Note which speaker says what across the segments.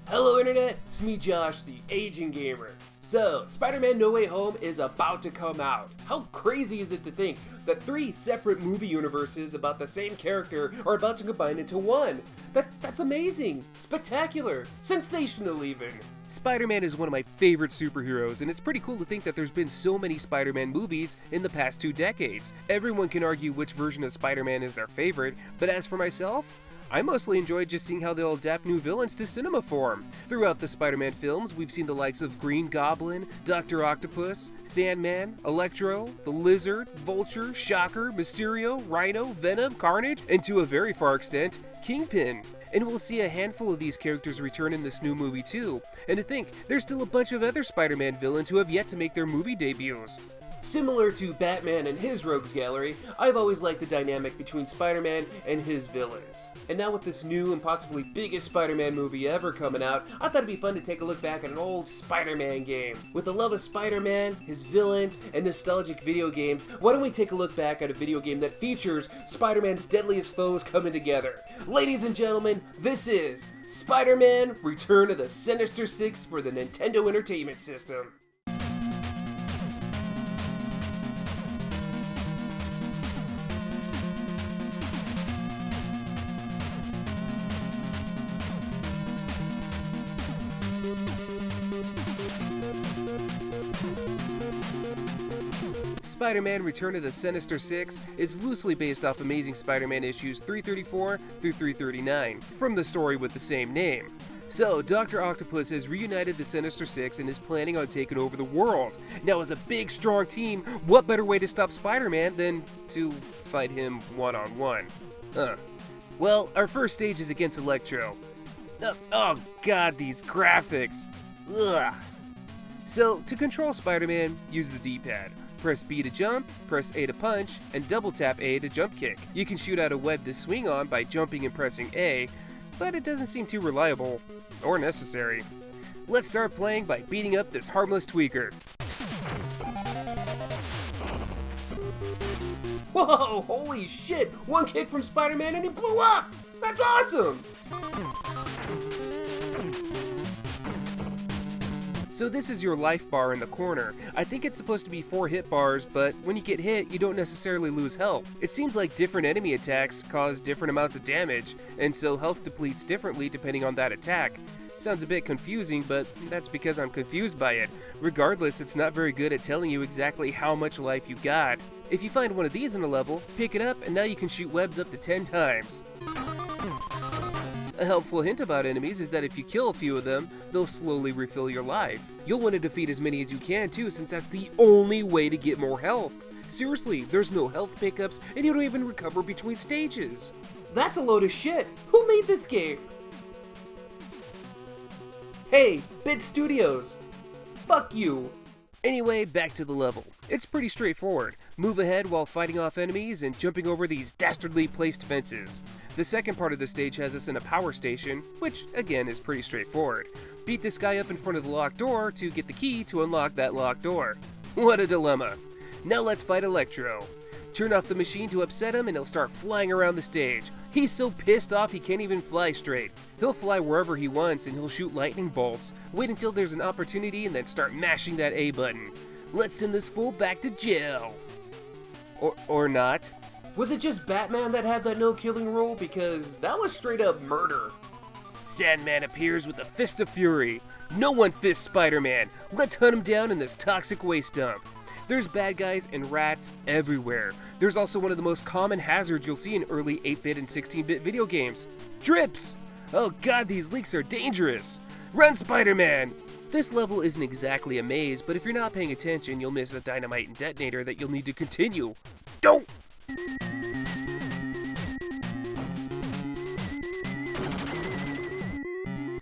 Speaker 1: Hello Internet, it's me Josh, the Aging Gamer. So, Spider-Man No Way Home is about to come out. How crazy is it to think that 3 separate movie universes about the same character are about to combine into one? That's amazing, spectacular, sensational even. Spider-Man is one of my favorite superheroes, and it's pretty cool to think that there's been so many Spider-Man movies in the past 2 decades. Everyone can argue which version of Spider-Man is their favorite, but as for myself, I mostly enjoyed just seeing how they'll adapt new villains to cinema form. Throughout the Spider-Man films, we've seen the likes of Green Goblin, Dr. Octopus, Sandman, Electro, the Lizard, Vulture, Shocker, Mysterio, Rhino, Venom, Carnage, and to a very far extent, Kingpin. And we'll see a handful of these characters return in this new movie too. And to think, there's still a bunch of other Spider-Man villains who have yet to make their movie debuts. Similar to Batman and his rogues gallery, I've always liked the dynamic between Spider-Man and his villains. And now with this new and possibly biggest Spider-Man movie ever coming out, I thought it'd be fun to take a look back at an old Spider-Man game. With the love of Spider-Man, his villains, and nostalgic video games, why don't we take a look back at a video game that features Spider-Man's deadliest foes coming together. Ladies and gentlemen, this is Spider-Man Return of the Sinister Six for the Nintendo Entertainment System. Spider-Man Return of the Sinister Six is loosely based off Amazing Spider-Man issues 334 through 339, from the story with the same name. So, Dr. Octopus has reunited the Sinister Six and is planning on taking over the world. Now, as a big, strong team, what better way to stop Spider-Man than to fight him one-on-one? Well, our first stage is against Electro. Oh god, these graphics. Ugh. So, to control Spider-Man, use the D-pad. Press B to jump, press A to punch, and double tap A to jump kick. You can shoot out a web to swing on by jumping and pressing A, but it doesn't seem too reliable, or necessary. Let's start playing by beating up this harmless tweaker. Whoa, holy shit! One kick from Spider-Man and he blew up! That's awesome! So this is your life bar in the corner. I think it's supposed to be 4 hit bars, but when you get hit, you don't necessarily lose health. It seems like different enemy attacks cause different amounts of damage, and so health depletes differently depending on that attack. Sounds a bit confusing, but that's because I'm confused by it. Regardless, it's not very good at telling you exactly how much life you got. If you find one of these in a level, pick it up and now you can shoot webs up to 10 times. A helpful hint about enemies is that if you kill a few of them, they'll slowly refill your life. You'll want to defeat as many as you can too, since that's the only way to get more health. Seriously, there's no health pickups and you don't even recover between stages. That's a load of shit. Who made this game? Hey, Bit Studios. Fuck you. Anyway, back to the level. It's pretty straightforward. Move ahead while fighting off enemies and jumping over these dastardly placed fences. The second part of the stage has us in a power station, which again is pretty straightforward. Beat this guy up in front of the locked door to get the key to unlock that locked door. What a dilemma. Now let's fight Electro. Turn off the machine to upset him and he'll start flying around the stage. He's so pissed off he can't even fly straight. He'll fly wherever he wants and he'll shoot lightning bolts. Wait until there's an opportunity and then start mashing that A button. Let's send this fool back to jail. Or not. Was it just Batman that had that no-killing rule? Because that was straight up murder. Sandman appears with a fist of fury. No one fists Spider-Man. Let's hunt him down in this toxic waste dump. There's bad guys and rats everywhere. There's also one of the most common hazards you'll see in early 8-bit and 16-bit video games. Drips! Oh god, these leaks are dangerous! Run, Spider-Man! This level isn't exactly a maze, but if you're not paying attention, you'll miss a dynamite and detonator that you'll need to continue. Don't!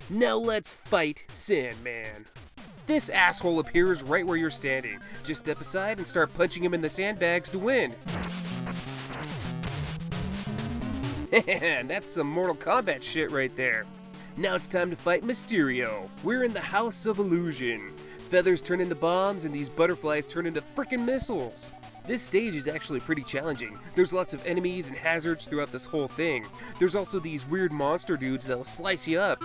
Speaker 1: Now let's fight Sandman. This asshole appears right where you're standing. Just step aside and start punching him in the sandbags to win. That's some Mortal Kombat shit right there. Now it's time to fight Mysterio. We're in the House of Illusion. Feathers turn into bombs and these butterflies turn into frickin' missiles. This stage is actually pretty challenging. There's lots of enemies and hazards throughout this whole thing. There's also these weird monster dudes that'll slice you up.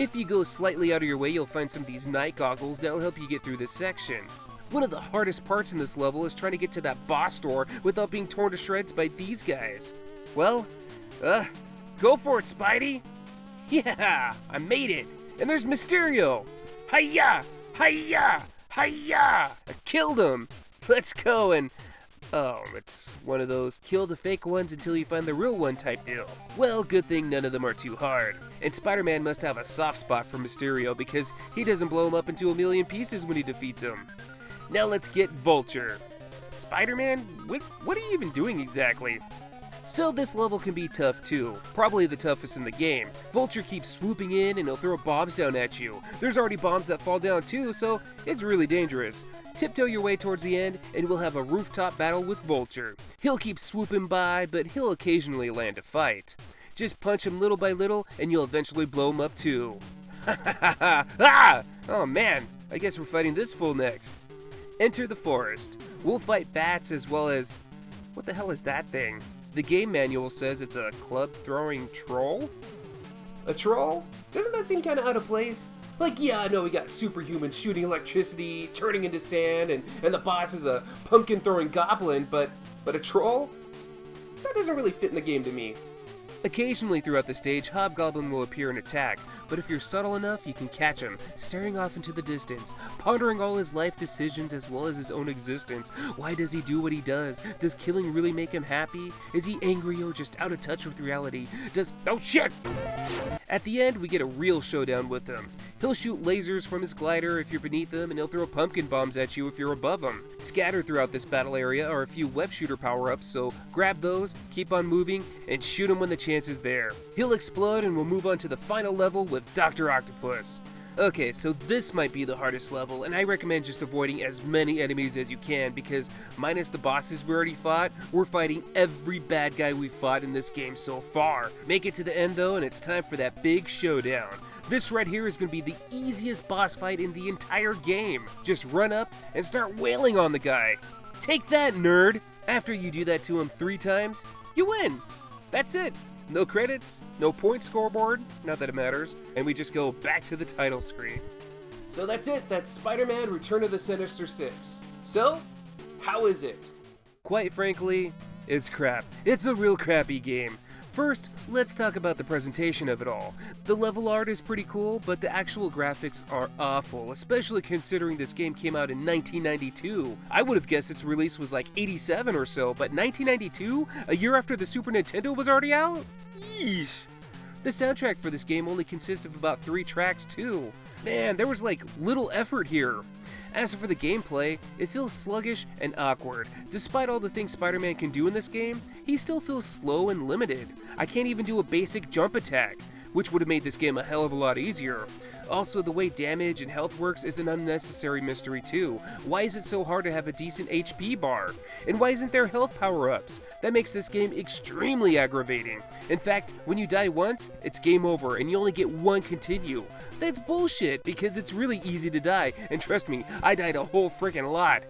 Speaker 1: If you go slightly out of your way, you'll find some of these night goggles that'll help you get through this section. One of the hardest parts in this level is trying to get to that boss door without being torn to shreds by these guys. Well, go for it, Spidey! Yeah, I made it! And there's Mysterio! Hiya! Hiya! Hiya! I killed him! Let's go and... Oh, it's one of those kill the fake ones until you find the real one type deal. Well, good thing none of them are too hard. And Spider-Man must have a soft spot for Mysterio because he doesn't blow him up into a million pieces when he defeats him. Now let's get Vulture. Spider-Man? What are you even doing exactly? So this level can be tough too, probably the toughest in the game. Vulture keeps swooping in and he'll throw bombs down at you. There's already bombs that fall down too, so it's really dangerous. Tiptoe your way towards the end and we'll have a rooftop battle with Vulture. He'll keep swooping by, but he'll occasionally land a fight. Just punch him little by little and you'll eventually blow him up too. Ha ha ha ha! Ah! Oh man, I guess we're fighting this fool next. Enter the forest. We'll fight bats as well as... What the hell is that thing? The game manual says it's a club-throwing troll? A troll? Doesn't that seem kind of out of place? Like, yeah, I know we got superhumans shooting electricity, turning into sand, and the boss is a pumpkin-throwing goblin, but a troll? That doesn't really fit in the game to me. Occasionally throughout the stage, Hobgoblin will appear and attack, but if you're subtle enough, you can catch him, staring off into the distance, pondering all his life decisions as well as his own existence. Why does he do what he does? Does killing really make him happy? Is he angry or just out of touch with reality? Oh shit! At the end, we get a real showdown with him. He'll shoot lasers from his glider if you're beneath him, and he'll throw pumpkin bombs at you if you're above him. Scattered throughout this battle area are a few web shooter power-ups, so grab those, keep on moving, and shoot him when the chance is there. He'll explode and we'll move on to the final level with Dr. Octopus. Okay, so this might be the hardest level, and I recommend just avoiding as many enemies as you can because minus the bosses we already fought, we're fighting every bad guy we've fought in this game so far. Make it to the end though, and it's time for that big showdown. This right here is going to be the easiest boss fight in the entire game. Just run up and start wailing on the guy. Take that, nerd! After you do that to him 3 times, you win! That's it! No credits, no point scoreboard, not that it matters, and we just go back to the title screen. So that's it, that's Spider-Man Return of the Sinister Six. So, how is it? Quite frankly, it's crap. It's a real crappy game. First, let's talk about the presentation of it all. The level art is pretty cool, but the actual graphics are awful, especially considering this game came out in 1992. I would have guessed its release was like 87 or so, but 1992? A year after the Super Nintendo was already out? Yeesh. The soundtrack for this game only consists of about 3 tracks too. Man, there was like little effort here. As for the gameplay, it feels sluggish and awkward. Despite all the things Spider-Man can do in this game, he still feels slow and limited. I can't even do a basic jump attack, which would have made this game a hell of a lot easier. Also, the way damage and health works is an unnecessary mystery too. Why is it so hard to have a decent HP bar? And why isn't there health power-ups? That makes this game extremely aggravating. In fact, when you die once, it's game over and you only get 1 continue. That's bullshit because it's really easy to die, and trust me, I died a whole freaking lot.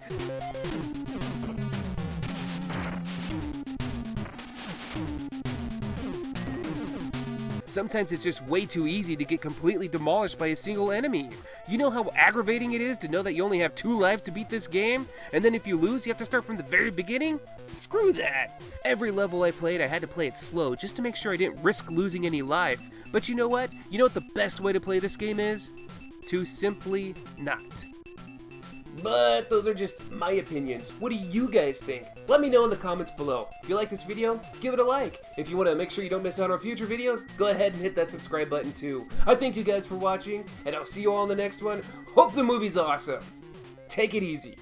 Speaker 1: Sometimes it's just way too easy to get completely demolished by a single enemy. You know how aggravating it is to know that you only have 2 lives to beat this game? And then if you lose, you have to start from the very beginning? Screw that! Every level I played, I had to play it slow just to make sure I didn't risk losing any life. But you know what? You know what the best way to play this game is? To simply not. But those are just my opinions. What do you guys think? Let me know in the comments below. If you like this video, give it a like. If you want to make sure you don't miss out on future videos, go ahead and hit that subscribe button too. I thank you guys for watching, and I'll see you all in the next one. Hope the movie's awesome. Take it easy.